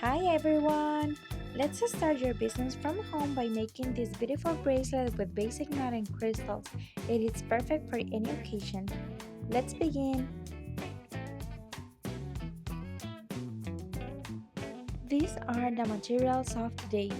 Hi everyone! Let's start your business from home by making this beautiful bracelet with basic knot and crystals. It is perfect for any occasion. Let's begin! These are the materials of today.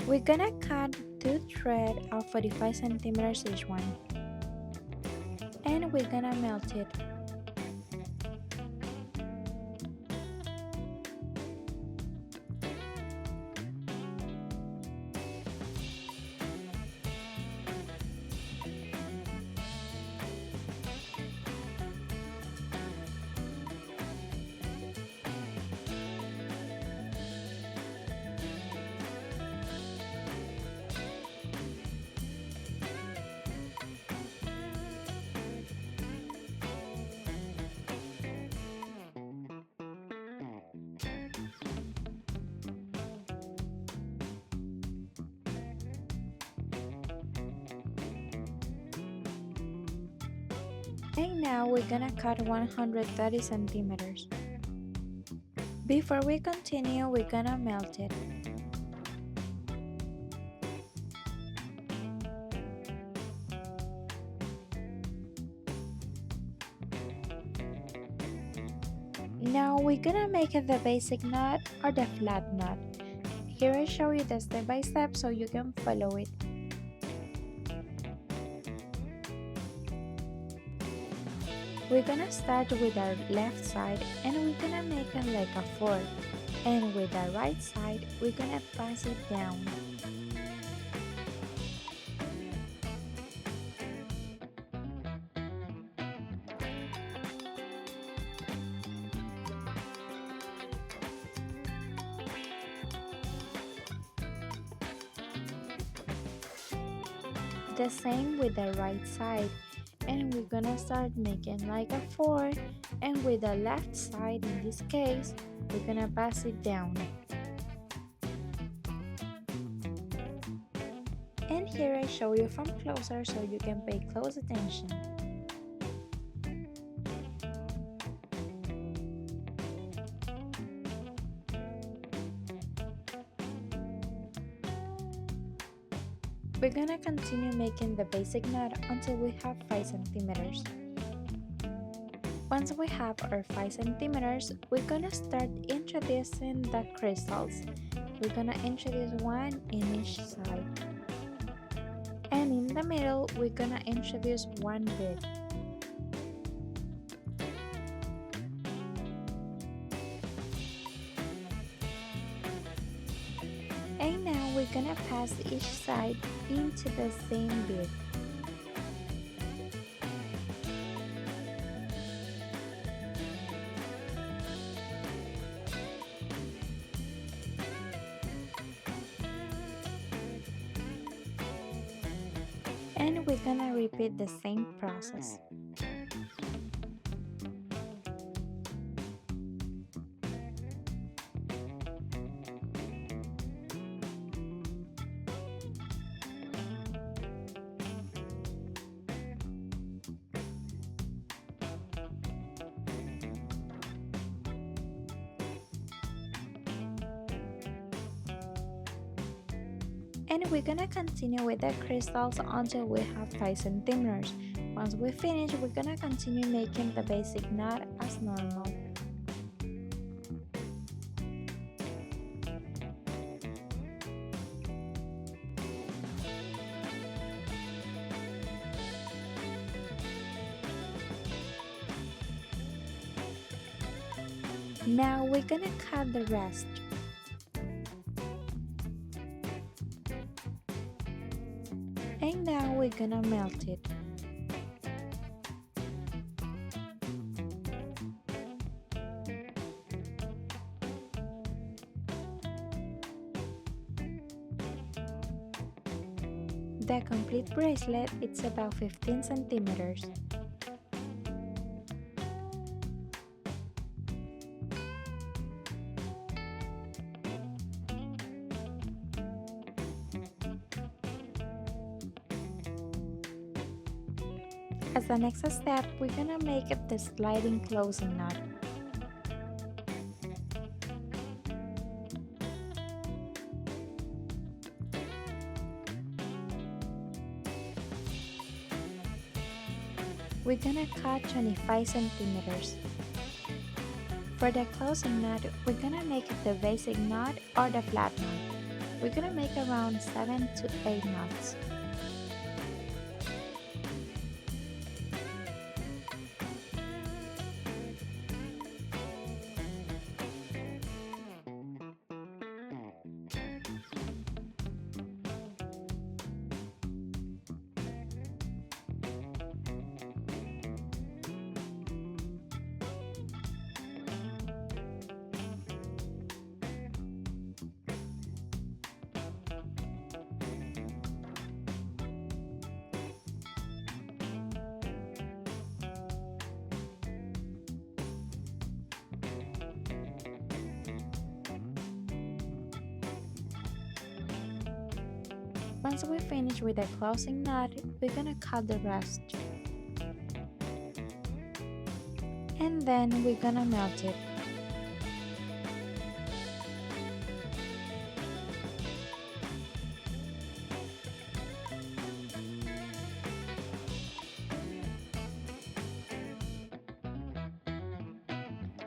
We're gonna cut two threads of 45 centimeters each one. And we're gonna melt it. And now we're gonna cut 130 centimeters. Before we continue, we're gonna melt it. Now we're gonna make the basic knot or the flat knot. Here I show you the step by step so you can follow it. We're gonna start with our left side and we're gonna make it like a 4. And with the right side, we're gonna pass it down. The same with the right side. And we're gonna start making like a 4, and with the left side in this case we're gonna pass it down. And here I show you from closer so you can pay close attention. We're gonna continue making the basic knot until we have 5 centimeters. Once we have our 5 centimeters, we're gonna start introducing the crystals. We're gonna introduce one in each side. And in the middle, we're gonna introduce one bead. And now we're gonna pass each side into the same bead. And we're gonna repeat the same process. And we're gonna continue with the crystals until we have 5 centimeters. Once we finish, we're gonna continue making the basic knot as normal. Now we're gonna cut the rest. And now we're gonna melt it. The complete bracelet is about 15 centimeters. As the next step, we're gonna make the sliding closing knot. We're gonna cut 25 centimeters. For the closing knot, we're gonna make the basic knot or the flat knot. We're gonna make around 7 to 8 knots. Once we finish with the closing knot, we're gonna cut the rest. And then we're gonna melt it.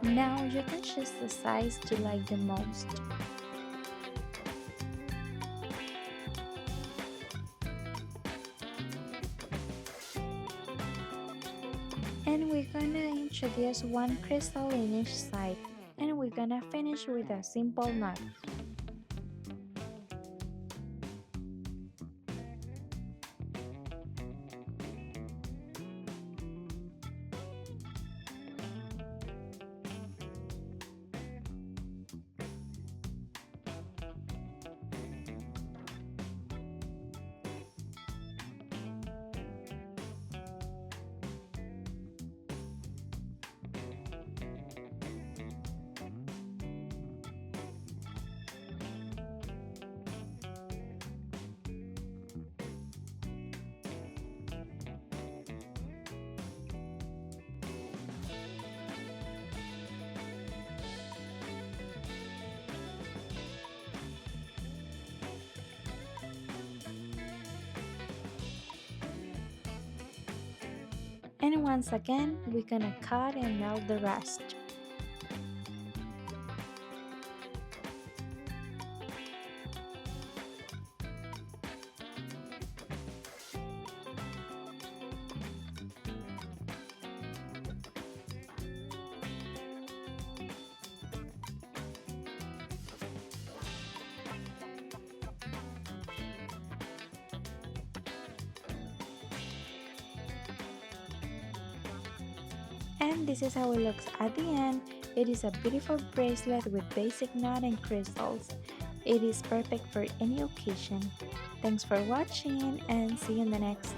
Now you can choose the size you like the most. And we're gonna introduce one crystal in each side, and we're gonna finish with a simple knot. And once again, we're gonna cut and melt the rest. And this is how it looks at the end. It is a beautiful bracelet with basic knot and crystals. It is perfect for any occasion. Thanks for watching and see you in the next